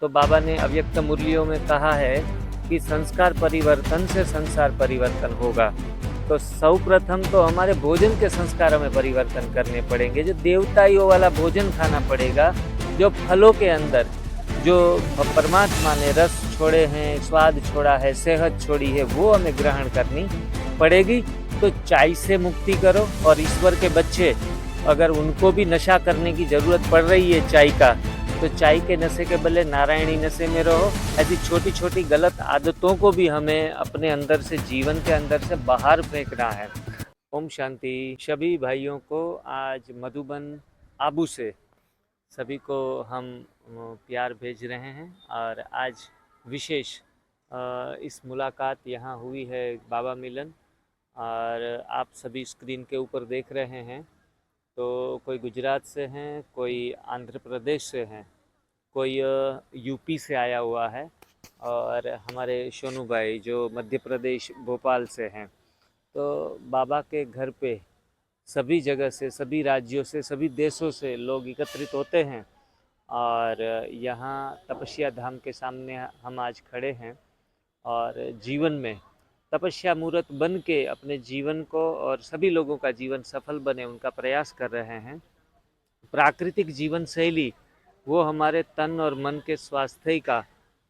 तो बाबा ने अव्यक्त मुरलियों में कहा है कि संस्कार परिवर्तन से संसार परिवर्तन होगा। तो सर्वप्रथम तो हमारे भोजन के संस्कारों में परिवर्तन करने पड़ेंगे। जो देवताइयों वाला भोजन खाना पड़ेगा, जो फलों के अंदर जो परमात्मा ने रस छोड़े हैं, स्वाद छोड़ा है, सेहत छोड़ी है, वो हमें ग्रहण करनी पड़ेगी। तो चाय से मुक्ति करो, और ईश्वर के बच्चे अगर उनको भी नशा करने की ज़रूरत पड़ रही है चाय का, तो चाय के नशे के बदले नारायणी नशे में रहो। ऐसी छोटी छोटी गलत आदतों को भी हमें अपने अंदर से, जीवन के अंदर से बाहर फेंकना है। ओम शांति। सभी भाइयों को आज मधुबन आबू से सभी को हम प्यार भेज रहे हैं, और आज विशेष इस मुलाकात यहाँ हुई है बाबा मिलन, और आप सभी स्क्रीन के ऊपर देख रहे हैं। तो कोई गुजरात से हैं, कोई आंध्र प्रदेश से हैं, कोई यूपी से आया हुआ है, और हमारे सोनू भाई जो मध्य प्रदेश भोपाल से हैं। तो बाबा के घर पे सभी जगह से, सभी राज्यों से, सभी देशों से लोग एकत्रित होते हैं, और यहाँ तपस्या धाम के सामने हम आज खड़े हैं, और जीवन में तपस्या मूर्त बन के अपने जीवन को और सभी लोगों का जीवन सफल बने, उनका प्रयास कर रहे हैं। प्राकृतिक जीवन शैली वो हमारे तन और मन के स्वास्थ्य का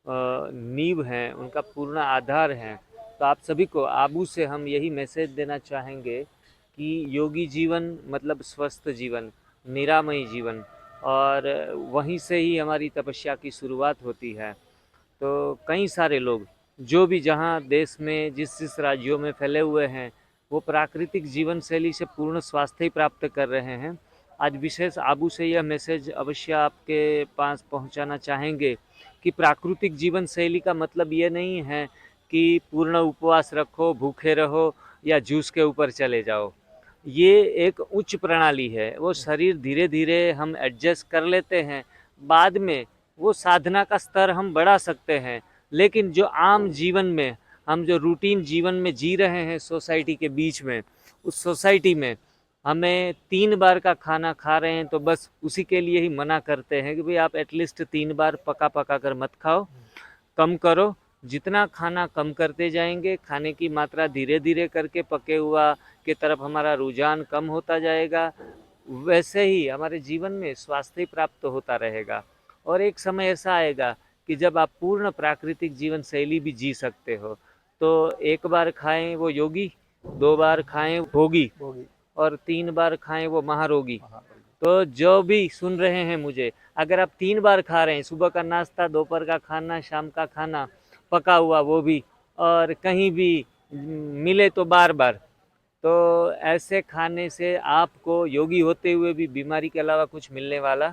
नींव है, उनका पूर्ण आधार है। तो आप सभी को आबू से हम यही मैसेज देना चाहेंगे कि योगी जीवन मतलब स्वस्थ जीवन, निरामयी जीवन, और वहीं से ही हमारी तपस्या की शुरुआत होती है। तो कई सारे लोग जो भी जहाँ देश में जिस जिस राज्यों में फैले हुए हैं, वो प्राकृतिक जीवन शैली से पूर्ण स्वास्थ्य प्राप्त कर रहे हैं। आज विशेष आबू से यह मैसेज अवश्य आपके पास पहुंचाना चाहेंगे कि प्राकृतिक जीवन शैली का मतलब ये नहीं है कि पूर्ण उपवास रखो, भूखे रहो, या जूस के ऊपर चले जाओ। ये एक उच्च प्रणाली है, वो शरीर धीरे धीरे हम एडजस्ट कर लेते हैं, बाद में वो साधना का स्तर हम बढ़ा सकते हैं। लेकिन जो आम जीवन में हम जो रूटीन जीवन में जी रहे हैं सोसाइटी के बीच में, उस सोसाइटी में हमें 3 बार का खाना खा रहे हैं, तो बस उसी के लिए ही मना करते हैं कि भाई आप एटलीस्ट 3 बार पका पका कर मत खाओ, कम करो। जितना खाना कम करते जाएंगे, खाने की मात्रा धीरे धीरे करके पके हुआ के तरफ हमारा रुझान कम होता जाएगा, वैसे ही हमारे जीवन में स्वास्थ्य प्राप्त होता रहेगा। और एक समय ऐसा आएगा कि जब आप पूर्ण प्राकृतिक जीवन शैली भी जी सकते हो। तो 1 बार खाएं वो योगी, 2 बार खाएं भोगी, और 3 बार खाएं वो महारोगी। तो जो भी सुन रहे हैं मुझे, अगर आप 3 बार खा रहे हैं, सुबह का नाश्ता, दोपहर का खाना, शाम का खाना, पका हुआ वो भी, और कहीं भी मिले तो बार बार, तो ऐसे खाने से आपको योगी होते हुए भी बीमारी के अलावा कुछ मिलने वाला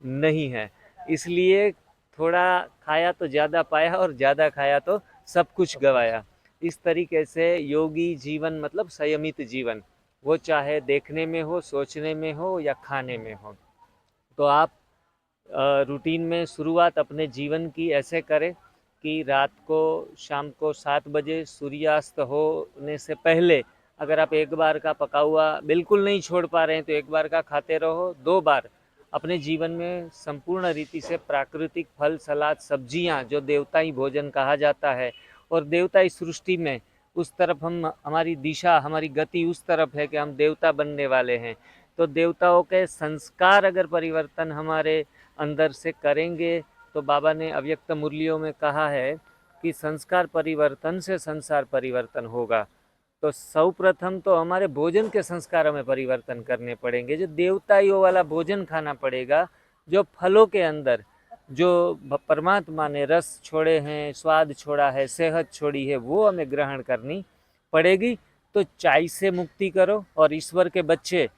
नहीं है। इसलिए थोड़ा खाया तो ज़्यादा पाया, और ज़्यादा खाया तो सब कुछ गवाया। इस तरीके से योगी जीवन मतलब संयमित जीवन, वो चाहे देखने में हो, सोचने में हो, या खाने में हो। तो आप रूटीन में शुरुआत अपने जीवन की ऐसे करें कि रात को, शाम को 7 बजे सूर्यास्त होने से पहले अगर आप 1 बार का पका हुआ बिल्कुल नहीं छोड़ पा रहे हैं, तो 1 बार का खाते रहो। 2 बार अपने जीवन में संपूर्ण रीति से प्राकृतिक फल, सलाद, सब्जियां, जो देवताई भोजन कहा जाता है, और देवताई सृष्टि में उस तरफ हमारी दिशा, हमारी गति उस तरफ है कि हम देवता बनने वाले हैं। तो देवताओं के संस्कार अगर परिवर्तन हमारे अंदर से करेंगे, तो बाबा ने अव्यक्त मुरलियों में कहा है कि संस्कार परिवर्तन से संसार परिवर्तन होगा। तो सर्वप्रथम तो हमारे भोजन के संस्कारों में परिवर्तन करने पड़ेंगे। जो देवताइयों वाला भोजन खाना पड़ेगा, जो फलों के अंदर जो परमात्मा ने रस छोड़े हैं, स्वाद छोड़ा है, सेहत छोड़ी है, वो हमें ग्रहण करनी पड़ेगी। तो चाय से मुक्ति करो, और ईश्वर के बच्चे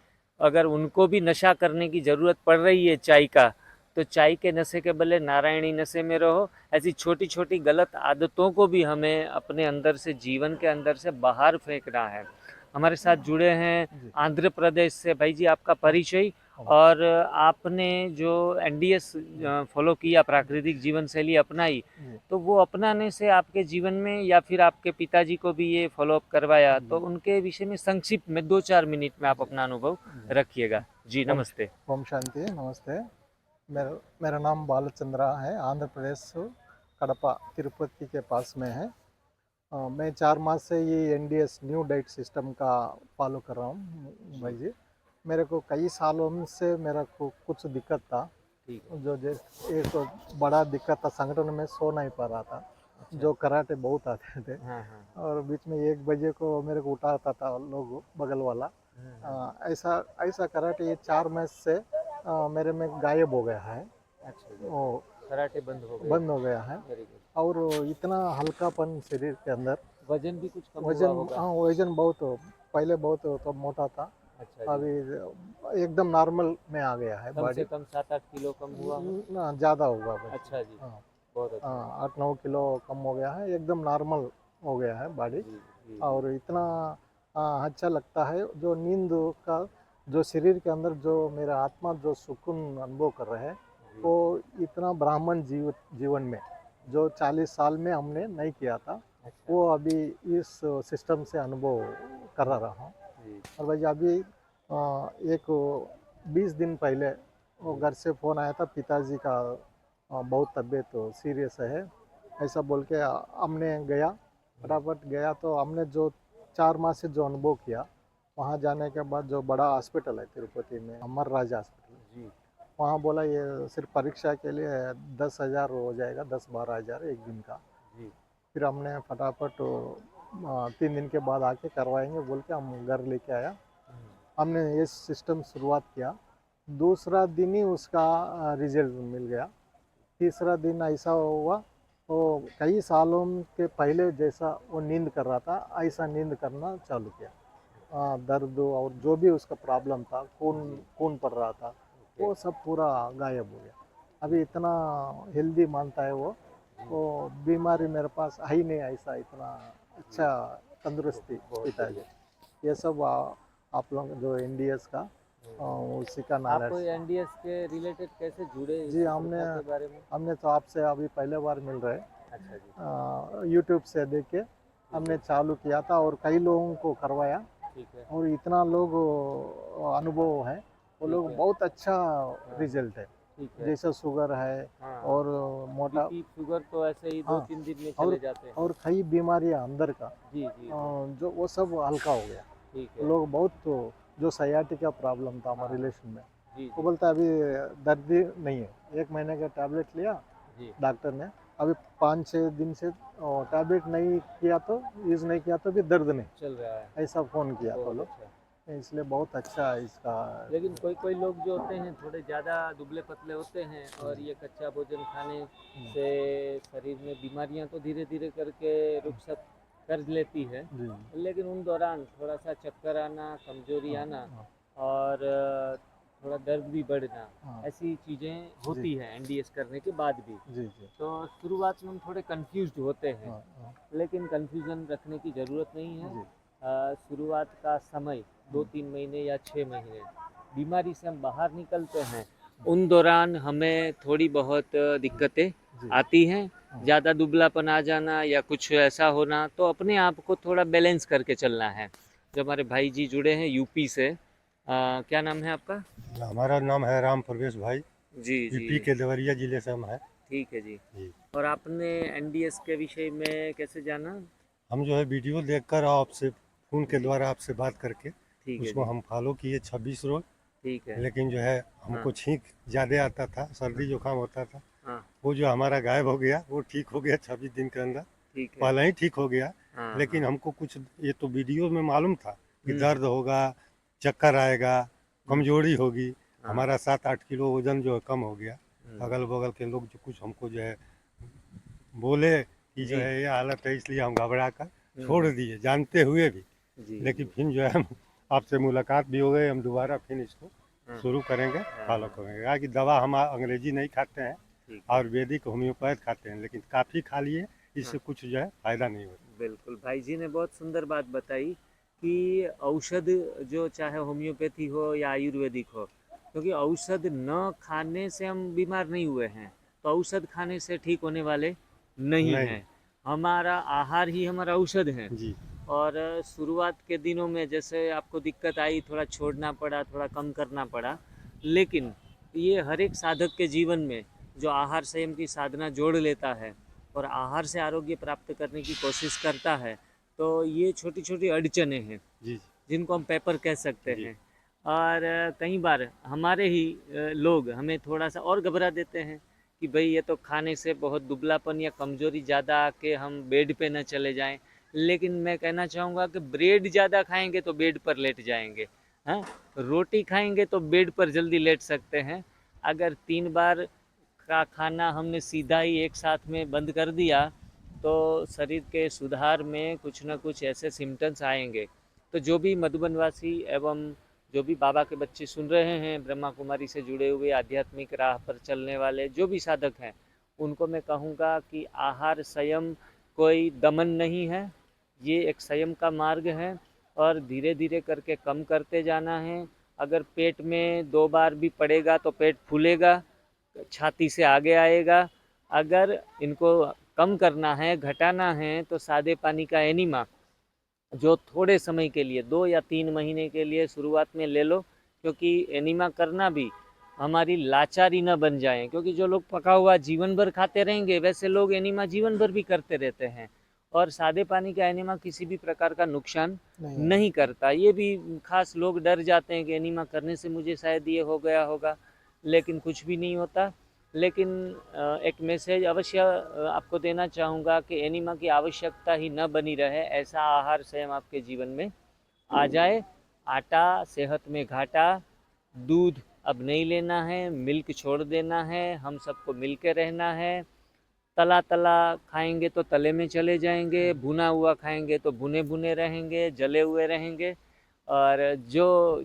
अगर उनको भी नशा करने की ज़रूरत पड़ रही है चाय का, तो चाय के नशे के बदले नारायणी नशे में रहो। ऐसी छोटी छोटी गलत आदतों को भी हमें अपने अंदर से, जीवन के अंदर से बाहर फेंकना है। हमारे साथ जुड़े हैं आंध्र प्रदेश से भाई जी, आपका परिचय, और आपने जो एनडीएस फॉलो किया, प्राकृतिक जीवन शैली अपनाई, तो वो अपनाने से आपके जीवन में, या फिर आपके पिताजी को भी ये फॉलोअप करवाया, तो उनके विषय में संक्षिप्त में 2-4 मिनट में आप अपना अनुभव रखिएगा जी। नमस्ते। ओम शांति, नमस्ते। मेरा मेरा नाम बालचंद्रा है। आंध्र प्रदेश कड़पा तिरुपति के पास में है। मैं 4 माह से ये एनडीएस न्यू डाइट सिस्टम का फॉलो कर रहा हूँ जी। भाई जी। मेरे को कई सालों से मेरा को कुछ दिक्कत था। ठीक है। जो एक बड़ा दिक्कत था, संगठन में सो नहीं पा रहा था। अच्छा। जो कराटे बहुत आते थे हाँ, हाँ। और बीच में 1 बजे को मेरे को उठाता था लोग, बगल वाला। हाँ। ऐसा ऐसा कराटे ये 4 माह से मेरे में गायब हो गया है। अच्छा जी। वो कराटे बंद हो गए। बंद हो गया है। Very good. और इतना हल्कापन शरीर के अंदर। वजन भी कुछ कम हुआ वजन, होगा। हाँ वजन बहुत, पहले बहुत तो मोटा था। अच्छा जी। अभी एकदम नॉर्मल में आ गया है कम से बॉडी। कम 7-8 किलो कम हुआ हो। ना ज़्यादा होगा बस। अच्छा जी। हाँ बहुत अच्छा। हाँ, 8-9 किलो कम हो गया है, एकदम नॉर्मल हो गया है बॉडी। जी, जी, जी। और इतना अच्छा लगता है जो नींद का, जो शरीर के अंदर जो मेरा आत्मा जो सुकून अनुभव कर रहे हैं, जी। वो इतना ब्राह्मण जीवन में जो 40 साल में हमने नहीं किया था, अच्छा। वो अभी इस सिस्टम से अनुभव कर रहा हूँ। जी, और भाई अभी एक 20 दिन पहले वो जी। घर से फ़ोन आया था, पिताजी का बहुत तबीयत सीरियस है ऐसा बोल के। हमने गया, हुँ। फटाफट गया तो हमने जो 4 माह से जो अनुभव किया, वहाँ जाने के बाद जो बड़ा हॉस्पिटल है तिरुपति में, अमर राजा हॉस्पिटल, जी, वहाँ बोला ये सिर्फ परीक्षा के लिए 10,000 हो जाएगा, 10-12 हज़ार एक दिन का। जी। फिर हमने फटाफट 3 दिन के बाद आके करवाएंगे बोल के हम घर लेके आया। हुँ। हमने ये सिस्टम शुरुआत किया, दूसरा दिन ही उसका रिजल्ट मिल गया। तीसरा दिन ऐसा हुआ, वो कई सालों के पहले जैसा वो नींद कर रहा था, ऐसा नींद करना चालू किया। दर्द और जो भी उसका प्रॉब्लम था, खून जी। खून पड़ रहा था, ओके। वो सब पूरा गायब हो गया। जी, अभी इतना हेल्दी मानता है जी। वो बीमारी मेरे पास है ही नहीं, ऐसा इतना जी। अच्छा तंदुरुस्ती बहुत पिताजी। बढ़िया। ये सब आप लोग जो एनडीएस का हुँ। उसी का आप नॉलेज। एनडीएस के रिलेटेड कैसे जुड़े जी, इस हमने प्रथा के बारे में? हमने तो आपसे अभी पहले बार मिल रहे, अच्छा जी। यूट्यूब से देख के ठीक हमने है, चालू किया था और कई लोगों को करवाया। ठीक है, और इतना लोग अनुभव है, वो ठीक लोग है। बहुत अच्छा हाँ, हाँ। रिजल्ट है। ठीक है। जैसे शुगर है हाँ, हाँ। और मोटा, बीपी, शुगर तो ऐसे ही हाँ, 2-3 दिन में और चले जाते हैं। और कई बीमारियां अंदर का, जी, जी, जी। जो वो सब हल्का हो गया। ठीक वो है। लोग बहुत जो सयाटिका प्रॉब्लम था हाँ, हमारे हाँ। रिलेशन में, जी, वो जी, बोलता है अभी दर्द ही नहीं है। 1 महीने का टैबलेट लिया जी। डॉक्टर ने, अभी 5-6 दिन से टैबलेट नहीं किया तो, यूज़ नहीं किया तो भी दर्द नहीं, चल रहा है। ऐसा फ़ोन किया तो बहुत लोग। अच्छा। इसलिए बहुत अच्छा है इसका। लेकिन कोई-कोई लोग जो होते हैं थोड़े ज़्यादा दुबले-पतले होते हैं और ये कच्चा भोजन खाने से शरीर में बीमारियां तो धीरे-धीरे करके रुखसत कर लेती है। जी। लेकिन उन दौरान थोड़ा-सा चक्कर आना, कमज़ोरी हाँ आना हाँ और थोड़ा दर्द भी बढ़ना, हाँ। ऐसी चीज़ें जी होती हैं एनडीएस करने के बाद भी। जी जी। तो शुरुआत में हम थोड़े कन्फ्यूज़्ड होते हैं, हाँ हाँ। लेकिन कन्फ्यूज़न रखने की ज़रूरत नहीं है। जी। शुरुआत का समय 2-3 महीने या 6 महीने, बीमारी से हम बाहर निकलते हैं, उन दौरान हमें थोड़ी बहुत दिक्कतें जी। आती हैं। हाँ ज़्यादा दुबलापन आ जाना या कुछ ऐसा होना, तो अपने आप को थोड़ा बैलेंस करके चलना है। जो हमारे भाई जी जुड़े हैं यूपी से, क्या नाम है आपका? हमारा नाम है राम प्रवेश भाई। जी, जी। यूपी के देवरिया जिले से हम हैं। ठीक है जी। जी। और आपने एनडीएस के विषय में कैसे जाना? हम जो है वीडियो देखकर आपसे फ़ोन के जी, द्वारा आपसे बात करके ठीक है उसको जी। हम फॉलो किए 26 रोज। ठीक है। लेकिन जो है हाँ, हमको छींक ज़्यादा आता था, हाँ, सर्दी जुकाम होता था, हाँ, वो जो हमारा गायब हो गया, वो ठीक हो गया 26 दिन के अंदर। ठीक है। पहले ही ठीक हो गया। हाँ, लेकिन हाँ। हमको कुछ ये तो वीडियो में मालूम था कि हुँ, दर्द होगा, चक्कर आएगा, हुँ, कमजोरी होगी। हाँ, हमारा 7-8 किलो वजन जो है कम हो गया। हुँ। अगल बगल के लोग जो कुछ हमको जो है बोले कि जो जी। है ये हालत है, इसलिए हम घबरा कर हुँ, छोड़ हुँ। दिए जानते हुए भी। जी, लेकिन जी। फिर जो है हम आपसे मुलाकात भी हो गई, हम दोबारा फिर इसको हाँ, शुरू करेंगे, हाँ, फॉलो हाँ। करेंगे। कि दवा हम अंग्रेजी नहीं खाते हैं, ठीक है। आयुर्वेदिक होम्योपैथ खाते हैं, लेकिन काफ़ी खा लिए, हाँ, इससे कुछ जो है फ़ायदा नहीं होता। बिल्कुल, भाई जी ने बहुत सुंदर बात बताई कि औषध जो चाहे होम्योपैथी हो या आयुर्वेदिक हो, क्योंकि औषध न खाने से हम बीमार नहीं हुए हैं, तो औषध खाने से ठीक होने वाले नहीं नहीं। हैं। हमारा आहार ही हमारा औषध है। जी। और शुरुआत के दिनों में जैसे आपको दिक्कत आई, थोड़ा छोड़ना पड़ा, थोड़ा कम करना पड़ा, लेकिन ये हर एक साधक के जीवन में जो आहार संयम की साधना जोड़ लेता है और आहार से आरोग्य प्राप्त करने की कोशिश करता है, तो ये छोटी छोटी अड़चने हैं जी जिनको हम पेपर कह सकते जी। हैं। और कई बार हमारे ही लोग हमें थोड़ा सा और घबरा देते हैं कि भाई ये तो खाने से बहुत दुबलापन या कमज़ोरी ज़्यादा आके हम बेड पे न चले जाएं। लेकिन मैं कहना चाहूँगा कि ब्रेड ज़्यादा खाएंगे तो बेड पर लेट जाएंगे, हाँ, रोटी खाएंगे तो बेड पर जल्दी लेट सकते हैं। अगर 3 बार का खाना हमने सीधा ही एक साथ में बंद कर दिया तो शरीर के सुधार में कुछ न कुछ ऐसे सिम्टम्स आएंगे। तो जो भी मधुबनवासी एवं जो भी बाबा के बच्चे सुन रहे हैं, ब्रह्मा कुमारी से जुड़े हुए आध्यात्मिक राह पर चलने वाले जो भी साधक हैं, उनको मैं कहूँगा कि आहार संयम कोई दमन नहीं है, ये एक संयम का मार्ग है और धीरे धीरे करके कम करते जाना है। अगर पेट में 2 बार भी पड़ेगा तो पेट फूलेगा, छाती से आगे आएगा। अगर इनको कम करना है, घटाना है, तो सादे पानी का एनिमा जो थोड़े समय के लिए 2 या 3 महीने के लिए शुरुआत में ले लो, क्योंकि एनीमा करना भी हमारी लाचारी न बन जाए, क्योंकि जो लोग पका हुआ जीवन भर खाते रहेंगे वैसे लोग एनीमा जीवन भर भी करते रहते हैं और सादे पानी का एनीमा किसी भी प्रकार का नुकसान नहीं करता। ये भी खास लोग डर जाते हैं कि एनीमा करने से मुझे शायद ये हो गया होगा, लेकिन कुछ भी नहीं होता। लेकिन एक मैसेज अवश्य आपको देना चाहूँगा कि एनीमा की आवश्यकता ही न बनी रहे, ऐसा आहार संयम आपके जीवन में आ जाए। आटा सेहत में घाटा, दूध अब नहीं लेना है, मिल्क छोड़ देना है, हम सबको मिल के रहना है। तला तला खाएंगे तो तले में चले जाएंगे, भुना हुआ खाएंगे तो भुने भुने रहेंगे, जले हुए रहेंगे। और जो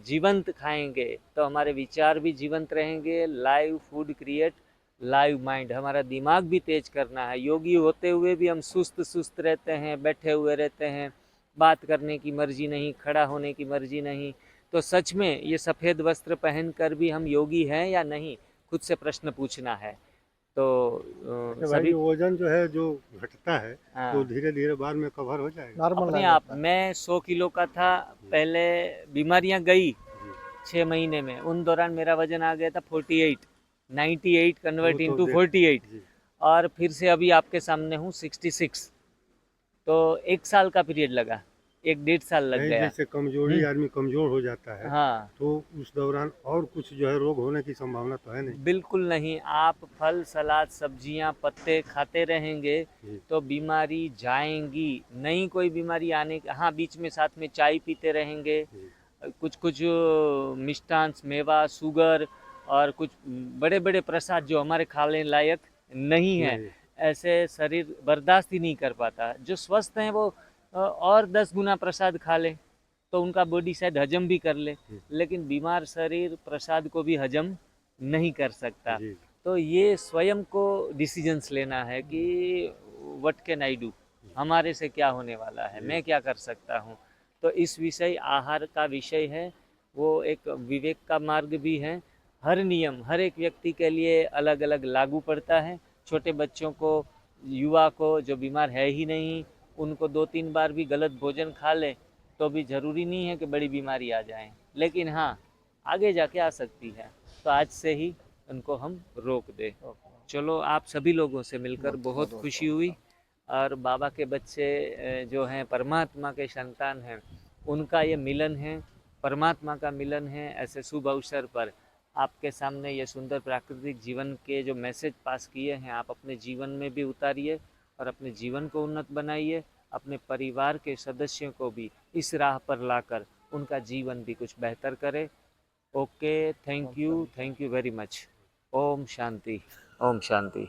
जीवंत खाएंगे तो हमारे विचार भी जीवंत रहेंगे। Live food create live mind, हमारा दिमाग भी तेज करना है। योगी होते हुए भी हम सुस्त सुस्त रहते हैं, बैठे हुए रहते हैं, बात करने की मर्जी नहीं, खड़ा होने की मर्जी नहीं। तो सच में ये सफ़ेद वस्त्र पहनकर भी हम योगी हैं या नहीं, खुद से प्रश्न पूछना है। तो भाई सभी जो वजन जो है जो घटता है हाँ, तो धीरे धीरे बाद में कवर हो जाएगा। नॉर्मल अपने आ आप जाता है। मैं 100 किलो का था पहले, बीमारियां गई जी 6 महीने में, उन दौरान मेरा वजन आ गया था 48, 98 वो कन्वर्ट तो इनटू देख 48 जी और फिर से अभी आपके सामने हूँ 66। तो 1 साल का पीरियड लगा, 1 डेढ़ साल लग नहीं, गया। जैसे कमजोरी आदमी कमजोर हो जाता है हाँ, तो उस दौरान और कुछ जो है रोग होने की संभावना तो है नहीं। बिल्कुल नहीं। आप फल सलाद सब्जियां पत्ते खाते रहेंगे जी तो बीमारी जाएंगी नहीं, कोई बीमारी आने हाँ, बीच में साथ में चाय पीते रहेंगे, जी कुछ कुछ मिष्टान मेवा शुगर और कुछ बड़े बड़े प्रसाद जो हमारे खाने लायक नहीं है, नहीं ऐसे शरीर बर्दाश्त ही नहीं कर पाता। जो स्वस्थ हैं वो और 10 गुना प्रसाद खा लें तो उनका बॉडी शायद हजम भी कर ले, जी लेकिन बीमार शरीर प्रसाद को भी हजम नहीं कर सकता। जी तो ये स्वयं को डिसीजंस लेना है कि व्हाट कैन आई डू, हमारे से क्या होने वाला है, जी मैं क्या कर सकता हूँ। तो इस विषय आहार का विषय है, वो एक विवेक का मार्ग भी है। हर नियम हर एक व्यक्ति के लिए अलग अलग लागू पड़ता है। छोटे बच्चों को, युवा को जो बीमार है ही नहीं, उनको 2-3 बार भी गलत भोजन खा ले तो भी ज़रूरी नहीं है कि बड़ी बीमारी आ जाए, लेकिन हाँ, आगे जाके आ सकती है। तो आज से ही उनको हम रोक दें। चलो, आप सभी लोगों से मिलकर बहुत खुशी हुई और बाबा के बच्चे जो हैं परमात्मा के संतान हैं, उनका ये मिलन है, परमात्मा का मिलन है। ऐसे शुभ अवसर पर आपके सामने ये सुंदर प्राकृतिक जीवन के जो मैसेज पास किए हैं, आप अपने जीवन में भी उतारिए और अपने जीवन को उन्नत बनाइए, अपने परिवार के सदस्यों को भी इस राह पर लाकर उनका जीवन भी कुछ बेहतर करें। Okay, thank you very much. ओम शांति, ओम शांति।